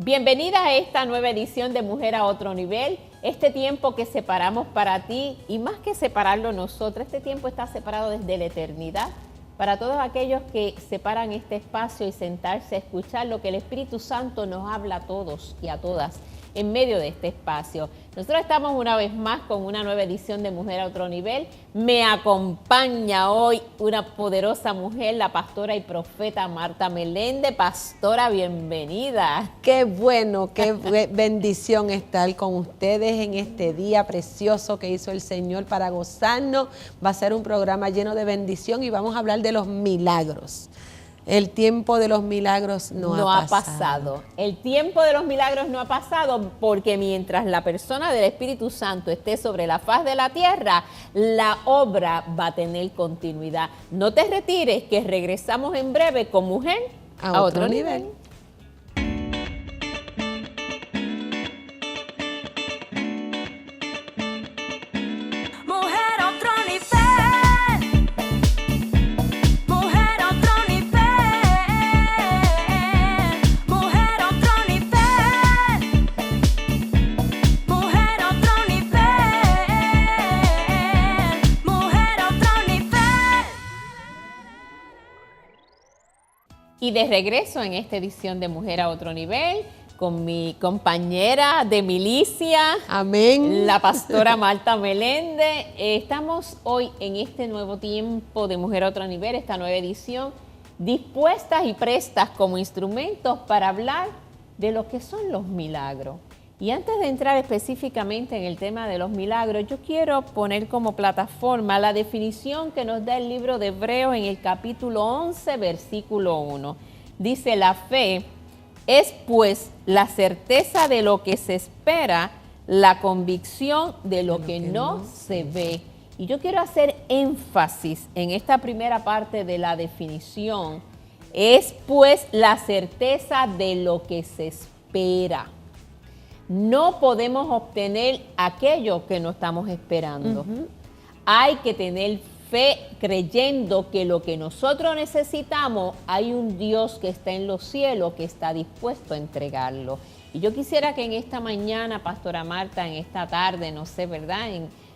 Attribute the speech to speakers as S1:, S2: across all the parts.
S1: Bienvenida a esta nueva edición de Mujer a Otro Nivel, este tiempo que separamos para ti y más que separarlo nosotros, este tiempo está separado desde la eternidad para todos aquellos que separan este espacio y sentarse a escuchar lo que el Espíritu Santo nos habla a todos y a todas en medio de este espacio. Nosotros estamos una vez más con una nueva edición de Mujer a Otro Nivel. Me acompaña hoy una poderosa mujer, la pastora y profeta Marta Meléndez. Pastora, bienvenida.
S2: Qué bueno, qué bendición estar con ustedes en este día precioso que hizo el Señor para gozarnos. Va a ser un programa lleno de bendición y vamos a hablar de los milagros. El tiempo de los milagros no ha pasado.
S1: El tiempo de los milagros no ha pasado porque mientras la persona del Espíritu Santo esté sobre la faz de la tierra, la obra va a tener continuidad. No te retires, que regresamos en breve con Mujer
S2: a Otro Nivel.
S1: Y de regreso en esta edición de Mujer a Otro Nivel, con mi compañera de milicia,
S2: amén,
S1: la pastora Marta Meléndez. Estamos hoy en este nuevo tiempo de Mujer a Otro Nivel, esta nueva edición, dispuestas y prestas como instrumentos para hablar de lo que son los milagros. Y antes de entrar específicamente en el tema de los milagros, yo quiero poner como plataforma la definición que nos da el libro de Hebreos en el capítulo 11, versículo 1. Dice, la fe es pues la certeza de lo que se espera, la convicción de lo que no se ve. Y yo quiero hacer énfasis en esta primera parte de la definición. Es pues la certeza de lo que se espera. No podemos obtener aquello que no estamos esperando. Hay que tener fe creyendo que lo que nosotros necesitamos, hay un Dios que está en los cielos que está dispuesto a entregarlo. Y yo quisiera que en esta mañana, Pastora Marta, en esta tarde, no sé, ¿verdad?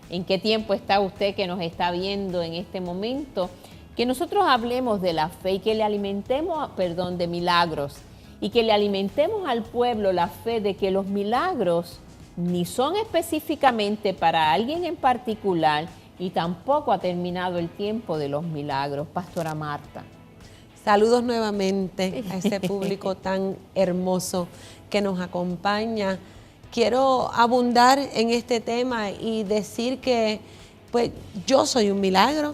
S1: ¿En qué tiempo está usted que nos está viendo en este momento? Que nosotros hablemos de la fe y que le alimentemos, de milagros. Y que le alimentemos al pueblo la fe de que los milagros ni son específicamente para alguien en particular y tampoco ha terminado el tiempo de los milagros. Pastora Marta.
S2: Saludos nuevamente a ese público tan hermoso que nos acompaña. Quiero abundar en este tema y decir que pues yo soy un milagro.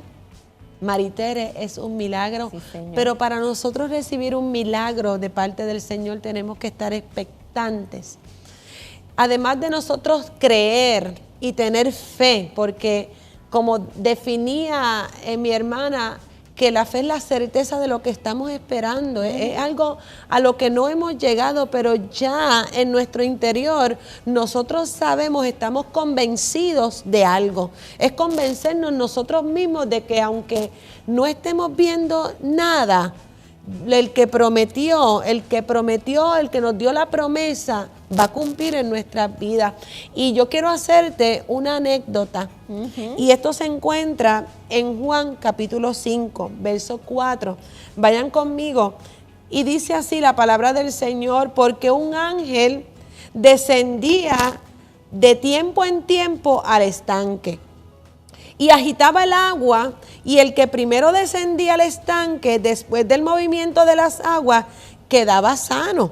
S2: Maritere es un milagro, sí, pero para nosotros recibir un milagro de parte del Señor tenemos que estar expectantes. Además de nosotros creer y tener fe, porque como definía mi hermana, que la fe es la certeza de lo que estamos esperando, es algo a lo que no hemos llegado, pero ya en nuestro interior nosotros sabemos, estamos convencidos de algo. Es convencernos nosotros mismos de que aunque no estemos viendo nada, el que prometió, el que nos dio la promesa, va a cumplir en nuestras vidas. Y yo quiero hacerte una anécdota. Y esto se encuentra en Juan capítulo 5, verso 4. Vayan conmigo. Y dice así la palabra del Señor: porque un ángel descendía de tiempo en tiempo al estanque y agitaba el agua, y el que primero descendía al estanque, después del movimiento de las aguas, quedaba sano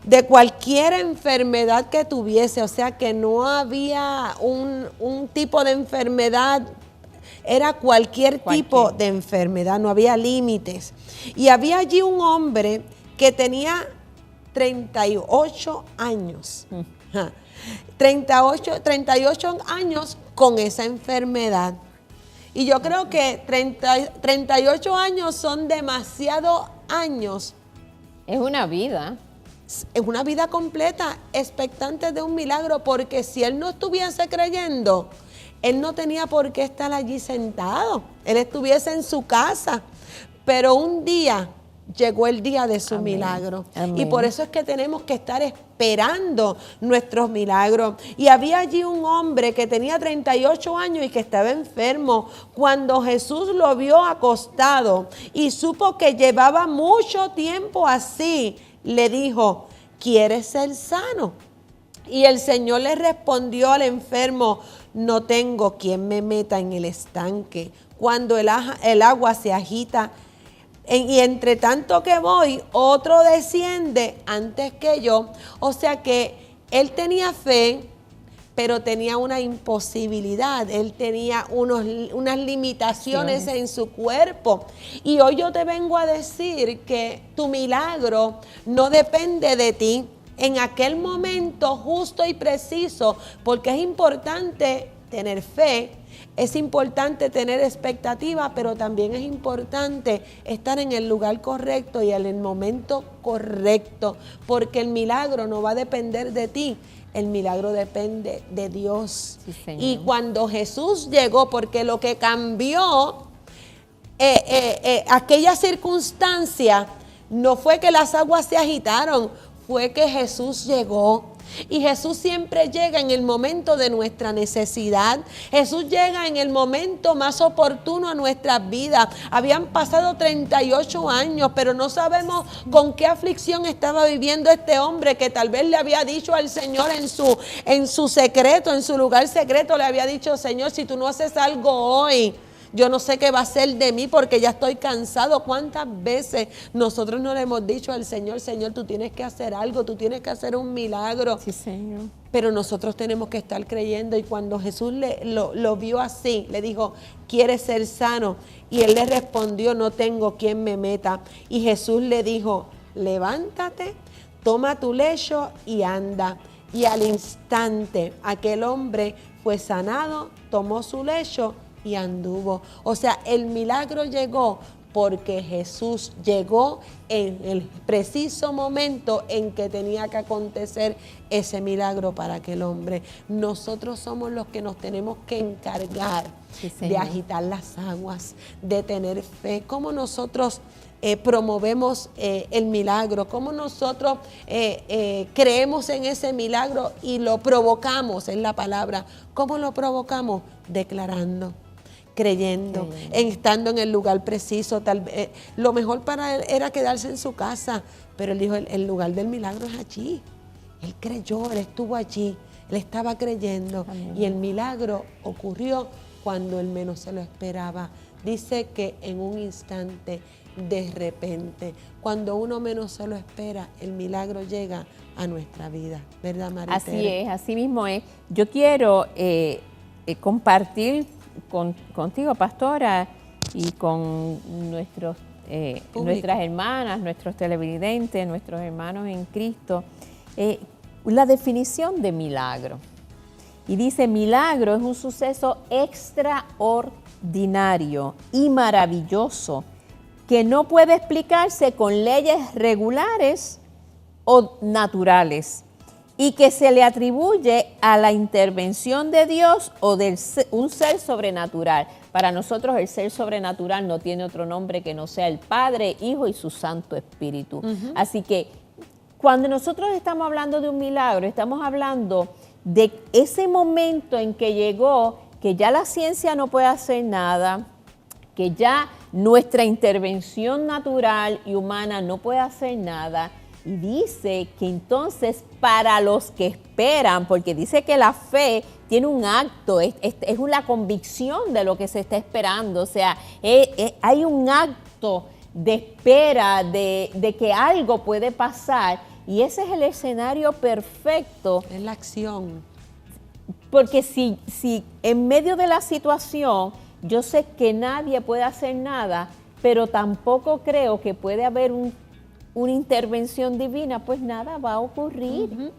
S2: de cualquier enfermedad que tuviese. O sea que no había un tipo de enfermedad, era cualquier tipo de enfermedad, no había límites. Y había allí un hombre que tenía 38 años. 38 años con esa enfermedad. Y yo creo que 38 años son demasiados años.
S1: Es una vida.
S2: Es una vida completa, expectante de un milagro, porque si él no estuviese creyendo, él no tenía por qué estar allí sentado. Él estuviese en su casa. Pero un día llegó el día de su
S1: Amén.
S2: milagro.
S1: Amén.
S2: Y por eso es que tenemos que estar esperando nuestros milagros. Y había allí un hombre que tenía 38 años y que estaba enfermo. Cuando Jesús lo vio acostado y supo que llevaba mucho tiempo así, le dijo, ¿quieres ser sano? Y el Señor le respondió al enfermo, no tengo quien me meta en el estanque cuando el agua se agita. Y entre tanto que voy, otro desciende antes que yo. O sea que él tenía fe, pero tenía una imposibilidad. Él tenía unas limitaciones en su cuerpo. Y hoy yo te vengo a decir que tu milagro no depende de ti en aquel momento justo y preciso, porque es importante tener fe. Es importante tener expectativa, pero también es importante estar en el lugar correcto y en el momento correcto, porque el milagro no va a depender de ti, el milagro depende de Dios.
S1: Sí, Señor.
S2: Y cuando Jesús llegó, porque lo que cambió aquella circunstancia no fue que las aguas se agitaron, fue que Jesús llegó. Y Jesús siempre llega en el momento de nuestra necesidad. Jesús llega en el momento más oportuno a nuestras vidas. Habían pasado 38 años, pero no sabemos con qué aflicción estaba viviendo este hombre que tal vez le había dicho al Señor en su secreto, en su lugar secreto, le había dicho, Señor, si tú no haces algo hoy, yo no sé qué va a ser de mí porque ya estoy cansado. ¿Cuántas veces nosotros no le hemos dicho al Señor, Señor, tú tienes que hacer algo, tú tienes que hacer un milagro?
S1: Sí, Señor.
S2: Pero nosotros tenemos que estar creyendo. Y cuando Jesús lo vio así, le dijo, ¿quieres ser sano? Y él le respondió, no tengo quien me meta. Y Jesús le dijo, levántate, toma tu lecho y anda. Y al instante aquel hombre fue sanado, tomó su lecho y anduvo. O sea, el milagro llegó porque Jesús llegó en el preciso momento en que tenía que acontecer ese milagro para aquel hombre. Nosotros somos los que nos tenemos que encargar de agitar las aguas, de tener fe. ¿Cómo nosotros promovemos el milagro? ¿Cómo nosotros creemos en ese milagro y lo provocamos? En la palabra. ¿Cómo lo provocamos? Declarando, creyendo, estando en el lugar preciso. Tal vez lo mejor para él era quedarse en su casa, pero él dijo, el lugar del milagro es allí. Él creyó, él estuvo allí, él estaba creyendo. Amén. Y el milagro ocurrió cuando él menos se lo esperaba. Dice que en un instante, de repente, cuando uno menos se lo espera, el milagro llega a nuestra vida, ¿verdad, María?
S1: Así es, así mismo es. Yo quiero compartir contigo, pastora, y con nuestras hermanas, nuestros televidentes, nuestros hermanos en Cristo, la definición de milagro. Y dice, milagro es un suceso extraordinario y maravilloso que no puede explicarse con leyes regulares o naturales, y que se le atribuye a la intervención de Dios o de un ser sobrenatural. Para nosotros el ser sobrenatural no tiene otro nombre que no sea el Padre, Hijo y su Santo Espíritu. Así que cuando nosotros estamos hablando de un milagro, estamos hablando de ese momento en que llegó, que ya la ciencia no puede hacer nada, que ya nuestra intervención natural y humana no puede hacer nada. Y dice que entonces para los que esperan, porque dice que la fe tiene un acto, es una convicción de lo que se está esperando, o sea, hay un acto de espera de que algo puede pasar, y ese es el escenario perfecto.
S2: Es la acción.
S1: Porque si en medio de la situación yo sé que nadie puede hacer nada, pero tampoco creo que puede haber una intervención divina, pues nada va a ocurrir.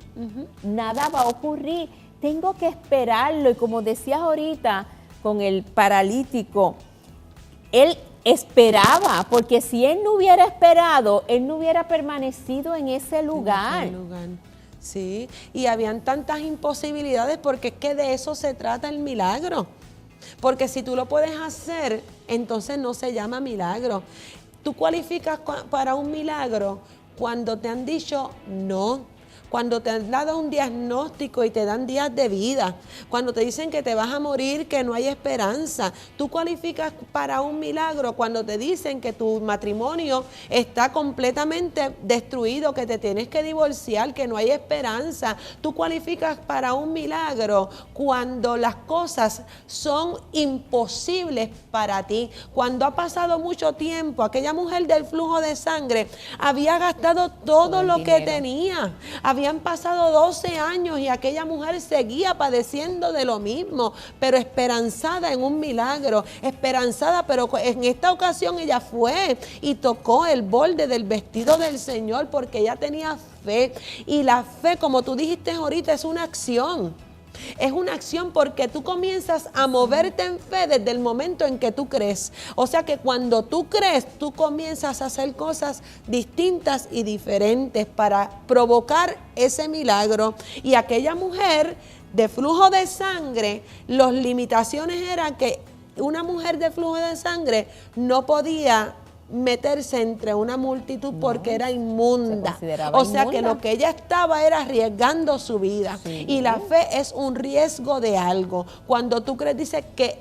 S1: Nada va a ocurrir. Tengo que esperarlo. Y como decías ahorita con el paralítico, él esperaba, porque si él no hubiera esperado, él no hubiera permanecido en ese lugar.
S2: Sí, y habían tantas imposibilidades, porque es que de eso se trata el milagro. Porque si tú lo puedes hacer, entonces no se llama milagro. Tú cualificas para un milagro cuando te han dicho no, cuando te han dado un diagnóstico y te dan días de vida, cuando te dicen que te vas a morir, que no hay esperanza. Tú cualificas para un milagro cuando te dicen que tu matrimonio está completamente destruido, que te tienes que divorciar, que no hay esperanza. Tú cualificas para un milagro cuando las cosas son imposibles para ti. Cuando ha pasado mucho tiempo, aquella mujer del flujo de sangre había gastado todo lo que tenía. Habían pasado 12 años y aquella mujer seguía padeciendo de lo mismo, pero esperanzada en un milagro, esperanzada, pero en esta ocasión ella fue y tocó el borde del vestido del Señor porque ella tenía fe. Y la fe, como tú dijiste ahorita, es una acción. Es una acción porque tú comienzas a moverte en fe desde el momento en que tú crees. O sea que cuando tú crees, tú comienzas a hacer cosas distintas y diferentes para provocar ese milagro. Y aquella mujer de flujo de sangre, las limitaciones eran que una mujer de flujo de sangre no podía meterse entre una multitud porque era inmunda. O sea que lo que ella estaba era arriesgando su vida. Sí. Y la fe es un riesgo de algo. Cuando tú crees, dice que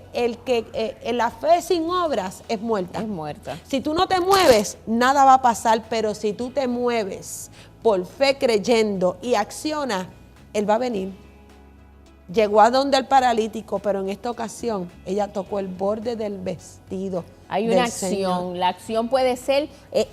S2: la fe sin obras es muerta.
S1: Es muerta.
S2: Si tú no te mueves, nada va a pasar, pero si tú te mueves por fe creyendo y accionas, Él va a venir. Llegó a donde el paralítico, pero en esta ocasión ella tocó el borde del vestido.
S1: Hay una acción. La acción puede ser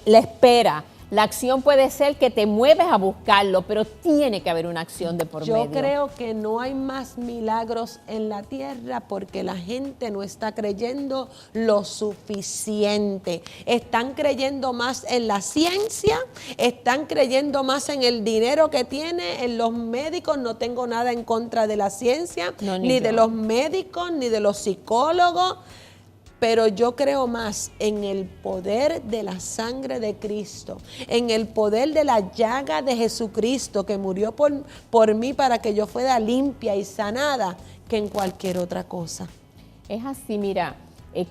S1: la espera. La acción puede ser que te mueves a buscarlo, pero tiene que haber una acción de por medio.
S2: Yo creo que no hay más milagros en la tierra porque la gente no está creyendo lo suficiente. Están creyendo más en la ciencia, están creyendo más en el dinero que tiene, en los médicos. No tengo nada en contra de la ciencia, ni de los médicos, ni de los psicólogos. Pero yo creo más en el poder de la sangre de Cristo, en el poder de la llaga de Jesucristo que murió por mí para que yo fuera limpia y sanada, que en cualquier otra cosa.
S1: Es así, mira,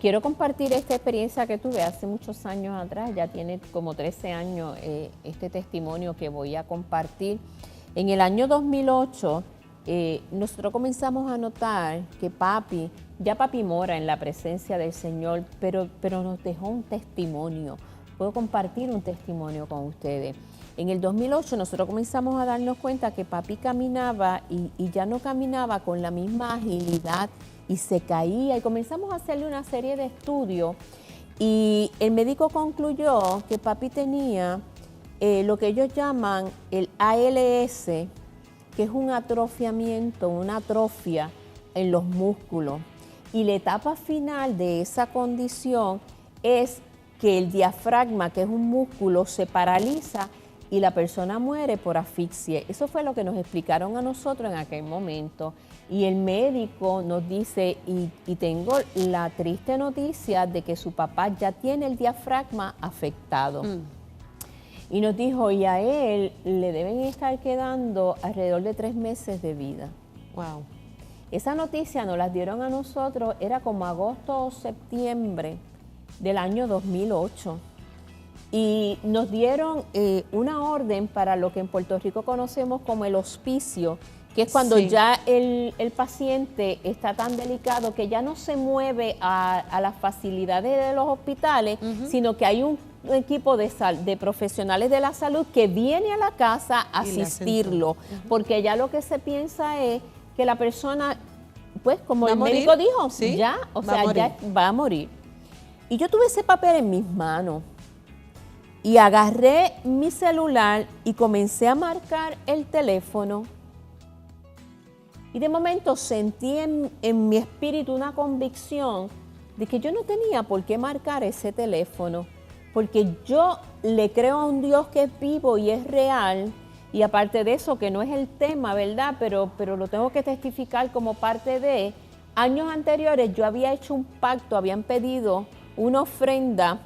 S1: quiero compartir esta experiencia que tuve hace muchos años atrás, ya tiene como 13 años este testimonio que voy a compartir. En el año 2008, nosotros comenzamos a notar que papi mora en la presencia del Señor, pero nos dejó un testimonio. Puedo compartir un testimonio con ustedes. En el 2008 nosotros comenzamos a darnos cuenta que papi caminaba y ya no caminaba con la misma agilidad y se caía, y comenzamos a hacerle una serie de estudios y el médico concluyó que papi tenía lo que ellos llaman el ALS, que es un atrofiamiento, una atrofia en los músculos. Y la etapa final de esa condición es que el diafragma, que es un músculo, se paraliza y la persona muere por asfixia. Eso fue lo que nos explicaron a nosotros en aquel momento. Y el médico nos dice, y tengo la triste noticia de que su papá ya tiene el diafragma afectado. Y nos dijo, y a él le deben estar quedando alrededor de 3 meses de vida.
S2: Wow.
S1: Esa noticia nos la dieron a nosotros, era como agosto o septiembre del año 2008. Y nos dieron una orden para lo que en Puerto Rico conocemos como el hospicio, que es cuando ya el paciente está tan delicado que ya no se mueve a las facilidades de los hospitales, sino que hay un equipo de profesionales de la salud que viene a la casa a asistirlo, porque ya lo que se piensa es que la persona, pues como el médico dijo, ya va a morir. Y yo tuve ese papel en mis manos y agarré mi celular y comencé a marcar el teléfono. Y de momento sentí en mi espíritu una convicción de que yo no tenía por qué marcar ese teléfono, porque yo le creo a un Dios que es vivo y es real. Y aparte de eso, que no es el tema, ¿verdad? Pero lo tengo que testificar como parte de... Años anteriores yo había hecho un pacto, habían pedido una ofrenda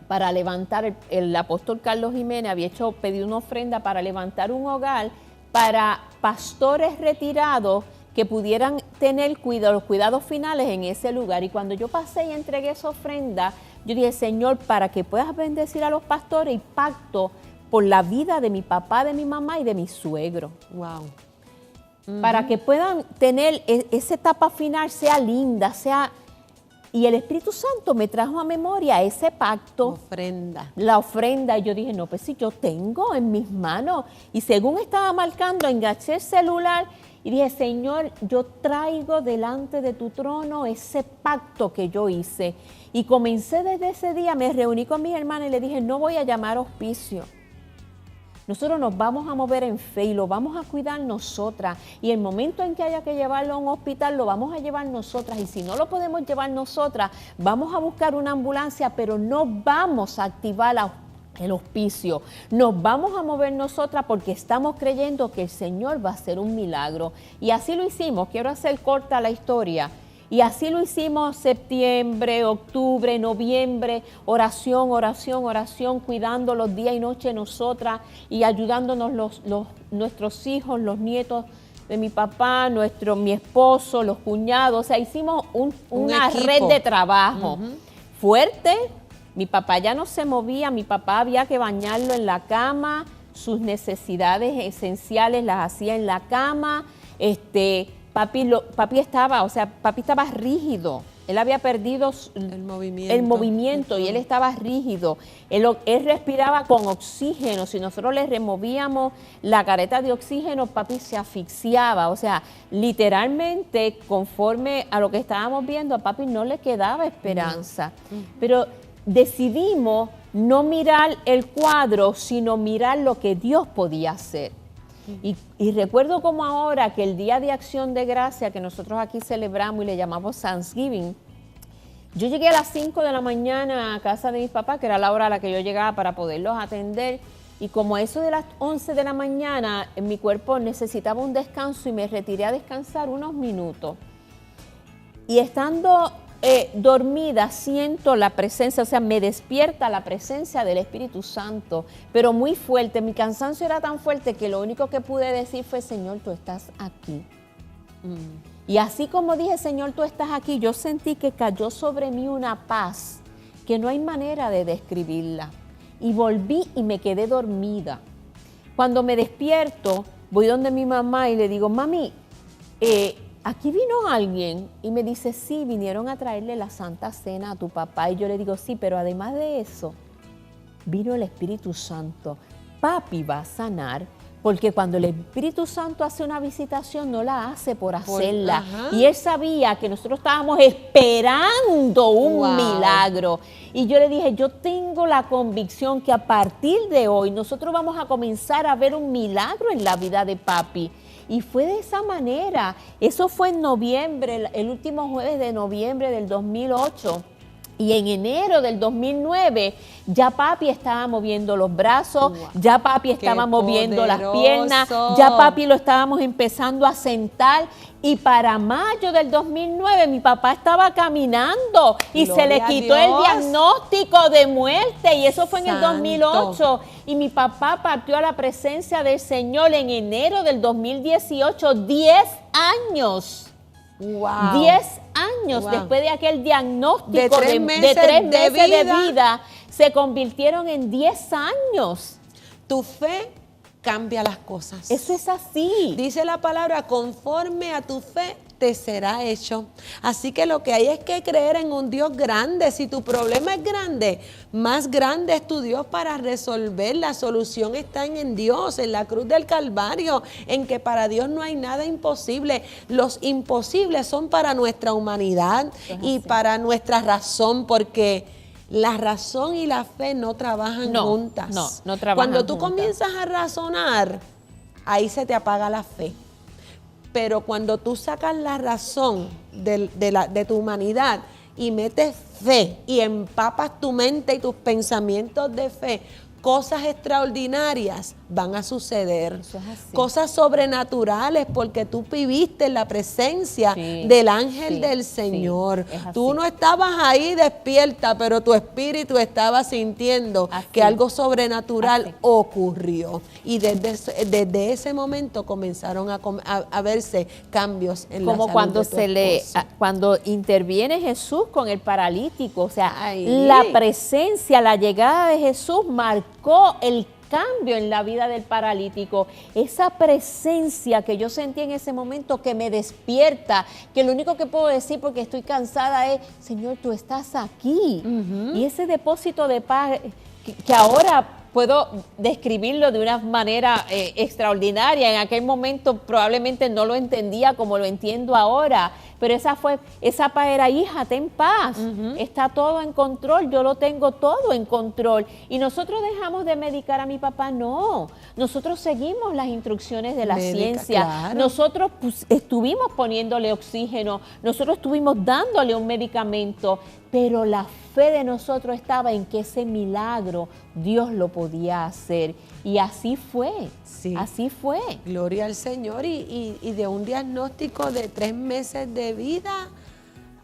S1: para levantar, el apóstol Carlos Jiménez había pedido una ofrenda para levantar un hogar para pastores retirados que pudieran tener los cuidados finales en ese lugar. Y cuando yo pasé y entregué esa ofrenda, yo dije, Señor, para que puedas bendecir a los pastores, y pacto por la vida de mi papá, de mi mamá y de mi suegro.
S2: Wow.
S1: Para que puedan tener esa etapa final, sea linda, sea... Y el Espíritu Santo me trajo a memoria ese pacto.
S2: Ofrenda.
S1: La ofrenda. Y yo dije, no, pues si yo tengo en mis manos. Y según estaba marcando, enganché el celular y dije, Señor, yo traigo delante de tu trono ese pacto que yo hice. Y comencé desde ese día, me reuní con mis hermanas y le dije, no voy a llamar auspicio. Nosotros nos vamos a mover en fe y lo vamos a cuidar nosotras. Y el momento en que haya que llevarlo a un hospital, lo vamos a llevar nosotras. Y si no lo podemos llevar nosotras, vamos a buscar una ambulancia, pero no vamos a activar el hospicio. Nos vamos a mover nosotras porque estamos creyendo que el Señor va a hacer un milagro. Y así lo hicimos. Quiero hacer corta la historia. Y así lo hicimos septiembre, octubre, noviembre, oración, oración, oración, cuidando los días y noche nosotras y ayudándonos nuestros hijos, los nietos de mi papá, mi esposo, los cuñados. O sea, hicimos una red de trabajo fuerte. Mi papá ya no se movía, mi papá había que bañarlo en la cama, sus necesidades esenciales las hacía en la cama, Papi estaba rígido. Él había perdido el movimiento y él estaba rígido. Él respiraba con oxígeno. Si nosotros le removíamos la careta de oxígeno, papi se asfixiaba. O sea, literalmente, conforme a lo que estábamos viendo, a papi no le quedaba esperanza. Pero decidimos no mirar el cuadro, sino mirar lo que Dios podía hacer. Y recuerdo como ahora que el Día de Acción de Gracia que nosotros aquí celebramos y le llamamos Thanksgiving, yo llegué a las 5 de la mañana a casa de mis papás, que era la hora a la que yo llegaba para poderlos atender, y como a eso de las 11 de la mañana, mi cuerpo necesitaba un descanso y me retiré a descansar unos minutos. Y estando dormida, siento la presencia, o sea, me despierta la presencia del Espíritu Santo, pero muy fuerte. Mi cansancio era tan fuerte que lo único que pude decir fue, Señor, tú estás aquí. Y así como dije, Señor, tú estás aquí, yo sentí que cayó sobre mí una paz que no hay manera de describirla. Y volví y me quedé dormida. Cuando me despierto, voy donde mi mamá y le digo, mami, aquí vino alguien, y me dice, sí, vinieron a traerle la Santa Cena a tu papá. Y yo le digo, sí, pero además de eso, vino el Espíritu Santo. Papi va a sanar, porque cuando el Espíritu Santo hace una visitación, no la hace por hacerla. Y él sabía que nosotros estábamos esperando un milagro. Y yo le dije, yo tengo la convicción que a partir de hoy, nosotros vamos a comenzar a ver un milagro en la vida de papi. Y fue de esa manera. Eso fue en noviembre, el último jueves de noviembre del 2008. Y en enero del 2009 ya papi estaba moviendo los brazos, ya papi estaba moviendo las piernas, ya papi lo estábamos empezando a sentar. Y para mayo del 2009 mi papá estaba caminando y se le quitó el diagnóstico de muerte, y eso fue en el 2008. Y mi papá partió a la presencia del Señor en enero del 2018, 10 años. 10 años después de aquel diagnóstico de 3 meses de vida, se convirtieron en 10 años.
S2: Tu fe cambia las cosas.
S1: Eso es así.
S2: Dice la palabra, conforme a tu fe te será hecho. Así que lo que hay es que creer en un Dios grande. Si tu problema es grande, más grande es tu Dios para resolver. La solución está en Dios, en la cruz del Calvario, en que para Dios no hay nada imposible. Los imposibles son para nuestra humanidad y para nuestra razón, porque la razón y la fe no trabajan juntas.
S1: No trabajan
S2: Cuando tú
S1: juntas.
S2: comienzas a razonar, ahí se te apaga la fe. Pero cuando tú sacas la razón de tu humanidad y metes fe y empapas tu mente y tus pensamientos de fe, cosas extraordinarias van a suceder.
S1: Eso es así.
S2: Cosas sobrenaturales porque tú viviste en la presencia
S1: Sí,
S2: del ángel
S1: sí,
S2: del Señor.
S1: sí, es así.
S2: Tú no estabas ahí despierta, pero tu espíritu estaba sintiendo
S1: Así.
S2: que algo sobrenatural
S1: Así.
S2: ocurrió. Y desde ese momento comenzaron a verse cambios en la
S1: Como
S2: salud
S1: cuando
S2: de tu esposo.
S1: cuando interviene Jesús con el paralítico, o sea,
S2: Ay.
S1: la presencia, la llegada de Jesús marcó el cambio en la vida del paralítico. Esa presencia que yo sentí en ese momento que me despierta, que lo único que puedo decir porque estoy cansada es, Señor, tú estás aquí. Y ese depósito de paz que ahora puedo describirlo de una manera extraordinaria. En aquel momento probablemente no lo entendía como lo entiendo ahora, pero esa paz era, hija, ten paz, está todo en control, yo lo tengo todo en control. Y nosotros dejamos de medicar a mi papá, no, nosotros seguimos las instrucciones de la ciencia,
S2: claro.
S1: nosotros estuvimos poniéndole oxígeno, nosotros estuvimos dándole un medicamento, pero la fe de nosotros estaba en que ese milagro Dios lo podía hacer. Y así fue,
S2: Sí.
S1: así fue.
S2: Gloria al Señor. Y de un diagnóstico de 3 meses de vida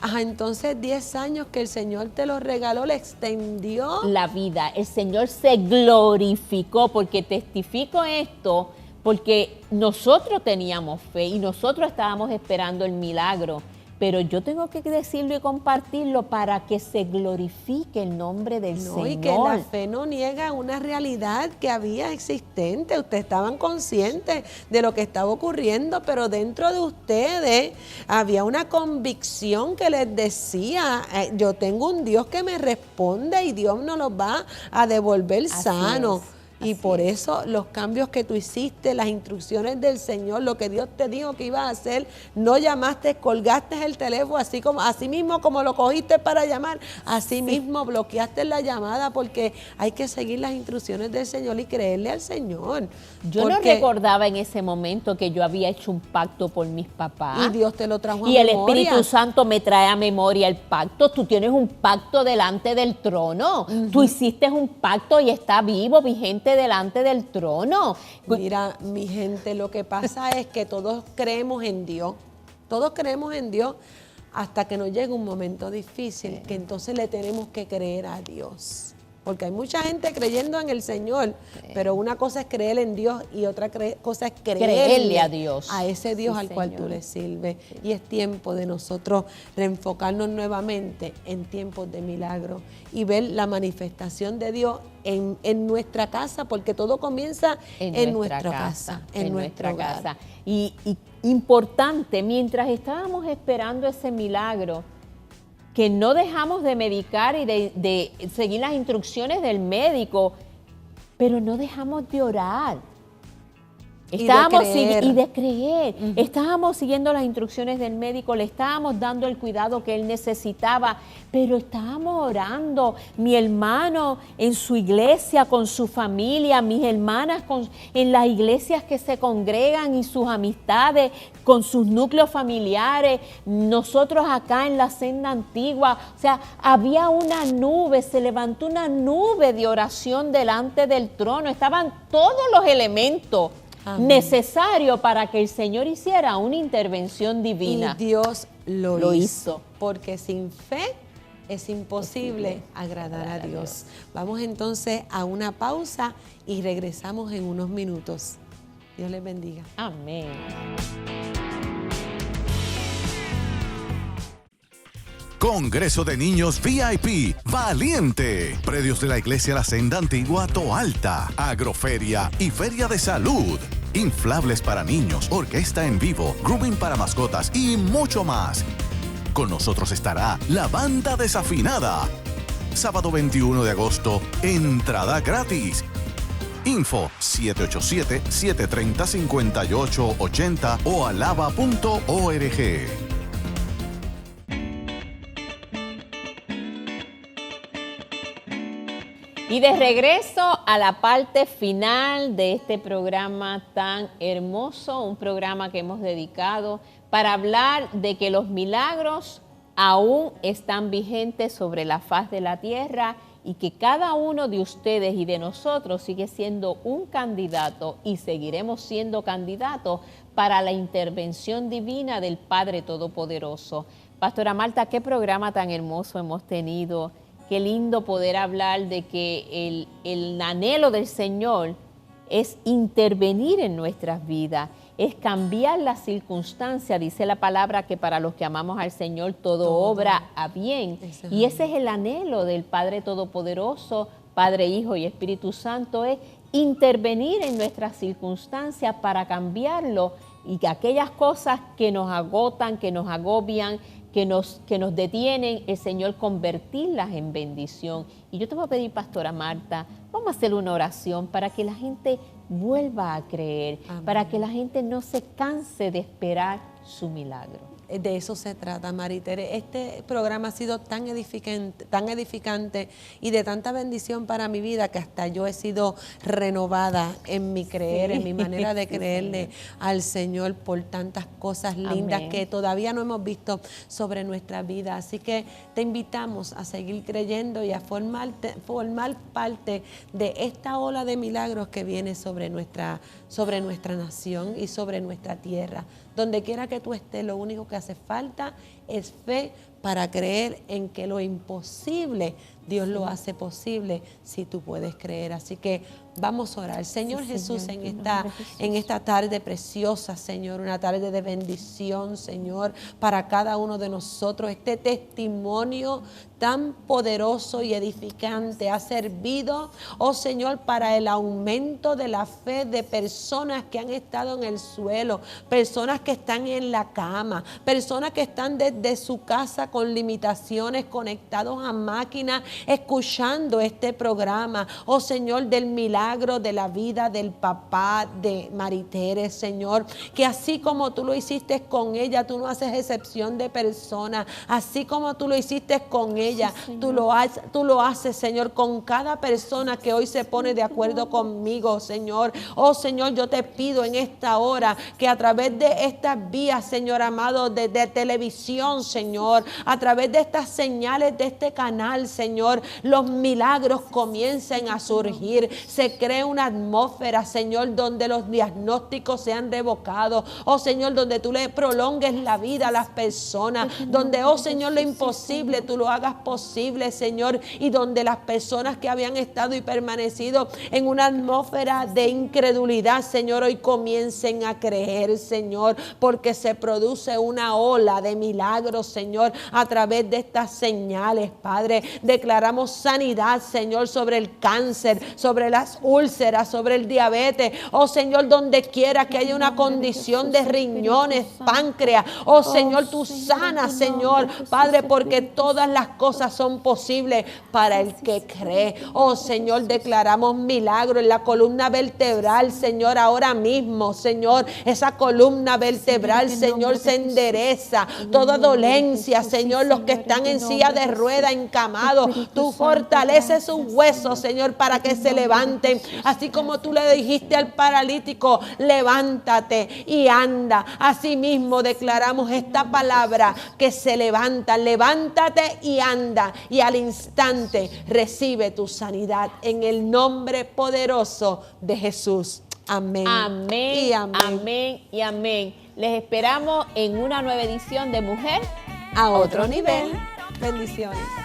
S2: a entonces 10 años que el Señor te lo regaló, le extendió.
S1: La vida, el Señor se glorificó, porque testifico esto, porque nosotros teníamos fe y nosotros estábamos esperando el milagro. Pero yo tengo que decirlo y compartirlo para que se glorifique el nombre del Señor.
S2: Y que la fe no niega una realidad que había existente. Ustedes estaban conscientes de lo que estaba ocurriendo, pero dentro de ustedes había una convicción que les decía, yo tengo un Dios que me responde y Dios nos los va a devolver sano. Y por eso los cambios que tú hiciste, las instrucciones del Señor, lo que Dios te dijo que ibas a hacer, no llamaste, colgaste el teléfono, así mismo como lo cogiste para llamar, así mismo bloqueaste la llamada, porque hay que seguir las instrucciones del Señor y creerle al Señor.
S1: Yo no recordaba en ese momento que yo había hecho un pacto por mis papás.
S2: Y Dios te lo trajo a
S1: y el
S2: memoria.
S1: Espíritu Santo me trae a memoria el pacto. Tú tienes un pacto delante del trono. Tú hiciste un pacto y está vivo, vigente delante del trono.
S2: Mira, mi gente, lo que pasa es que todos creemos en Dios. Todos creemos en Dios hasta que nos llega un momento difícil, que entonces le tenemos que creer a Dios. Porque hay mucha gente creyendo en el Señor, pero una cosa es creer en Dios y otra cosa es creerle
S1: a Dios.
S2: A ese Dios al cual
S1: Señor.
S2: tú le sirves. Y es tiempo de nosotros reenfocarnos nuevamente en tiempos de milagro y ver la manifestación de Dios en nuestra casa, porque todo comienza en nuestra casa, en nuestra
S1: hogar.
S2: casa.
S1: Y importante, mientras estábamos esperando ese milagro, que no dejamos de medicar y de seguir las instrucciones del médico, pero no dejamos de orar. Y de creer. Estábamos siguiendo las instrucciones del médico, le estábamos dando el cuidado que él necesitaba, pero estábamos orando. Mi hermano en su iglesia, con su familia, mis hermanas en las iglesias que se congregan y sus amistades, con sus núcleos familiares, nosotros acá en la senda antigua. O sea, había una nube, se levantó una nube de oración delante del trono. Estaban todos los elementos necesario para que el Señor hiciera una intervención divina.
S2: Y Dios lo hizo. Porque sin fe es imposible agradar a Dios. Vamos entonces a una pausa y regresamos en unos minutos. Dios les bendiga.
S1: Amén.
S3: Congreso de Niños VIP, Valiente. Predios de la Iglesia La Senda Antigua, Toalta. Agroferia y Feria de Salud. Inflables para niños, orquesta en vivo, grooming para mascotas y mucho más. Con nosotros estará la Banda Desafinada. Sábado 21 de agosto, entrada gratis. Info 787-730-5880 o alaba.org.
S1: Y de regreso a la parte final de este programa tan hermoso, un programa que hemos dedicado para hablar de que los milagros aún están vigentes sobre la faz de la tierra y que cada uno de ustedes y de nosotros sigue siendo un candidato y seguiremos siendo candidatos para la intervención divina del Padre Todopoderoso. Pastora Marta, qué programa tan hermoso hemos tenido. Qué lindo poder hablar de que el anhelo del Señor es intervenir en nuestras vidas, es cambiar las circunstancias. Dice la palabra que para los que amamos al Señor todo obra a bien. Y ese es el anhelo del Padre Todopoderoso, Padre, Hijo y Espíritu Santo, es intervenir en nuestras circunstancias para cambiarlo y que aquellas cosas que nos agotan, que nos agobian, que nos detienen, el Señor convertirlas en bendición. Y yo te voy a pedir, Pastora Marta, vamos a hacer una oración para que la gente vuelva a creer, amén, para que la gente no se canse de esperar su milagro.
S2: De eso se trata, Maritere. Este programa ha sido tan edificante y de tanta bendición para mi vida que hasta yo he sido renovada en mi creer, en mi manera de creerle al Señor por tantas cosas lindas, amén, que todavía no hemos visto sobre nuestra vida. Así que te invitamos a seguir creyendo y a formar parte de esta ola de milagros que viene sobre nuestra nación y sobre nuestra tierra. Donde quiera que tú estés, lo único que hace falta es fe para creer en que lo imposible, Dios lo hace posible si tú puedes creer. Así que vamos a orar. Señor Jesús, en esta tarde preciosa, Señor, una tarde de bendición, Señor, para cada uno de nosotros. Este testimonio tan poderoso y edificante ha servido, oh Señor, para el aumento de la fe de personas que han estado en el suelo, personas que están en la cama, personas que están desde su casa con limitaciones, conectados a máquinas, escuchando este programa, oh Señor, del milagro de la vida del papá de Maritere, Señor, que así como tú lo hiciste con ella, tú no haces excepción de persona, así como tú lo hiciste con ella, sí, tú lo haces, Señor, con cada persona que hoy se pone de acuerdo conmigo, Señor. Oh Señor, yo te pido en esta hora que a través de estas vías, Señor amado, de televisión, Señor, a través de estas señales de este canal, Señor, los milagros comiencen a surgir. Se cree una atmósfera, Señor, donde los diagnósticos sean revocados. Oh Señor, donde tú le prolongues la vida a las personas, donde, oh Señor, lo imposible tú lo hagas posible, Señor, y donde las personas que habían estado y permanecido en una atmósfera de incredulidad, Señor, hoy comiencen a creer, Señor, porque se produce una ola de milagros, Señor, a través de estas señales, Padre. Declaramos sanidad, Señor, sobre el cáncer, sobre las úlceras, sobre el diabetes, oh Señor, donde quiera que haya una condición de riñones, páncreas, oh Señor, tú sanas, Señor, Padre, porque todas las cosas son posibles para el que cree. Oh Señor, declaramos milagro en la columna vertebral, Señor, ahora mismo, Señor, esa columna vertebral, Señor, se endereza. Toda dolencia, Señor, los que están en silla de rueda, encamados, tú fortaleces sus huesos, Señor, para que se levanten. Así como tú le dijiste al paralítico, levántate y anda. Así mismo declaramos esta palabra, que se levanta, levántate y anda, y al instante recibe tu sanidad en el nombre poderoso de Jesús. Amén.
S1: Amén.
S2: Y amén.
S1: Amén y amén. Les esperamos en una nueva edición de Mujer
S2: a otro nivel. Bendiciones.